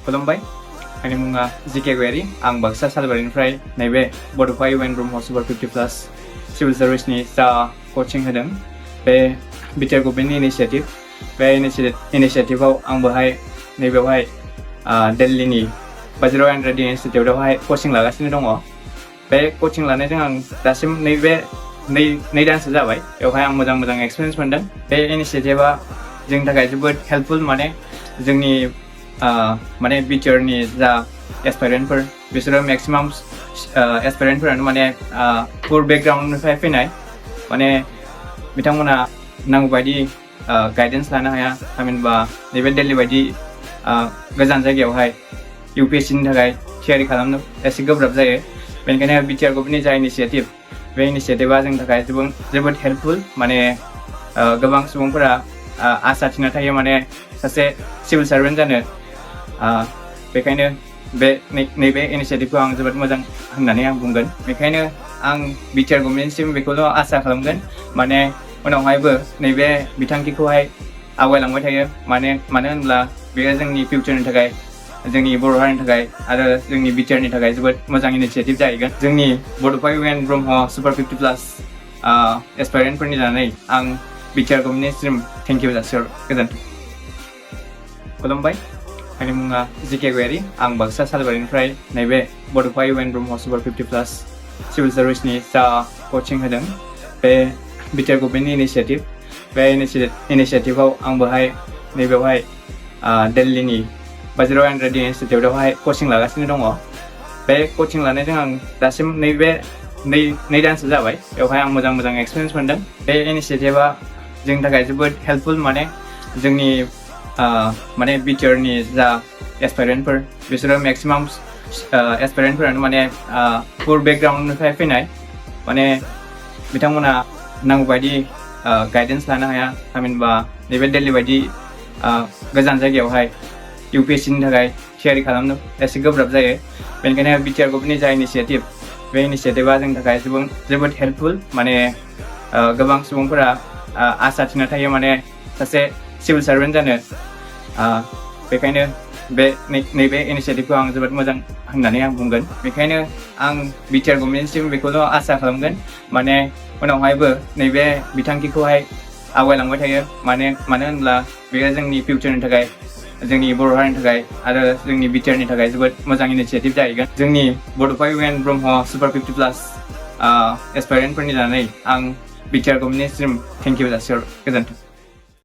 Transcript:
खुलुमबाय आंनि मुङा जिके गयारि आं बाक्सा सालबारिनिफ्राय नैबे बड'फ ब्रह्म सुपार 50+ सिभिल सार्भिसनि जा कचिं होदों बे बिटिआर गभर्नमेन्टनि इनिशिएटिभ बे इनिशिएटिभआव आंबोहाय नैबेवहाय दिल्लीनि बाजीराव एंड्रेडि इन्स्टिटिउटआवहाय कचिं लागासिनो दङ। बे कचिं लानायजों आं दासिम नै दानसो जाबाय। बेवहाय आं मोजां एक्सपिरियेन्स मोनदों। बे इनिशिएटिभआ जोंनि थाखाय जोबोद हेल्पफुल, माने जोंनि माने बिटिआरनि जा एसपायरेन्टफोर बिसोरो मैक्सिमाम एसपायरेन्टफोरानो माने पुर बेकग्राउन्डनिफ्राय फैनाय, माने बिथांमोना नांगौ बायदि गाइडेन्स लानो हाया। थामहिनबा नैबे दिल्ली बायदि गोजान जायगायावहाय यूपीएससीनि थाखाय थियारि खालामनो एसे गोब्राब जायो। बेनिखायनो बिटिआर गभर्नमेन्टनि जा इनिशिएटिभ बे इनिशिएटिभआ जोंनि थाखाय जोबोद हेल्पफुल। माने गोबां सुबुंफोरा आसा थिना थायो माने सासे सिभिल सार्भेन्ट जानो। बेखायनो नैबे इनिशिएटिभखौ आं जोबोद मोजां होननानै आं बुंगोन। बेखायनो आं बिटिआर गभर्नमेन्टसिम बेखौल' आसा खालामगोन, माने उनावहायबो नैबे बिथांखिखौहाय आवगायलांबाय थायो। मानो होनब्ला बेयो जोंनि फिउचारनि थाखाय, जोंनि बर' हारिनि थाखाय आरो जोंनि बिटिआरनि थाखाय जोबोद मोजां इनिशिएटिभ जाहैगोन। जोंनि बड'फ ब्रह्म सुपार 50+ एसपायरेन्टफोरनि जानानै आं बिटिआर गभर्नमेन्टसिम थेंक इउ जासिहरो। गोजोन्थों। खुलुमबाय आंनि मुङा जिके गयारि आं बाक्सा सालबारिनिफ्राय नैबे बड'फ ब्रह्म सुपार 50+ सिभिल सार्भिसनि जा कचिं होदों बे बिटिआर गभर्नमेन्टनि इनिशिएटिभ बे इनिशिएटिभआव आंबोहाय नैबेवहाय दिल्लीनि बाजीराव एंड्रेडि इन्स्टिटिउटआवहाय कचिं लागासिनो दङ। बे कचिं लानायजों आं दासिम नै दानसो जाबाय। बेवहाय आं मोजां एक्सपिरियेन्स मोनदों। बे इनिशिएटिभआ जोंनि थाखाय जोबोद हेल्पफुल, माने जोंनि माने बिटिआरनि जा एसपायरेन्टफोर बिसोरो मैक्सिमाम एसपायरेन्टफोरानो माने पुर बेकग्राउन्डनिफ्राय फैनाय, माने बिथांमोना नांगौ बायदि गाइडेन्स लानो हाया। थामहिनबा नैबे दिल्ली बायदि गोजान जायगायावहाय यूपीएससीनि थाखाय थियारि खालामनो एसे गोब्राब जायो। बेनिखायनो बिटिआर गभर्नमेन्टनि जा इनिशिएटिभ बे इनिशिएटिभआ जोंनि थाखाय जोबोद हेल्पफुल। माने गोबां सुबुंफोरा आसा थिना थायो माने सासे सिभिल सार्भेन्ट जानो। बेखायनो नैबे इनिशिएटिभखौ आं जोबोद मोजां होननानै आं बुंगोन। बेखायनो आं बिटिआर गभर्नमेन्टसिम बेखौल' आसा खालामगोन, माने उनावहायबो नैबे बिथांखिखौहाय आवगायलांबाय थायो। मानो होनब्ला बेयो जोंनि फिउचारनि थाखाय, जोंनि बर' हारिनि थाखाय आरो जोंनि बिटिआरनि थाखाय जोबोद मोजां इनिशिएटिभ जाहैगोन। जोंनि बड'फ ब्रह्म सुपार 50+ एसपायरेन्टफोरनि जानानै आं बिटिआर गभर्नमेन्टसिम थेंक इउ जासिहरो। गोजोन्थों।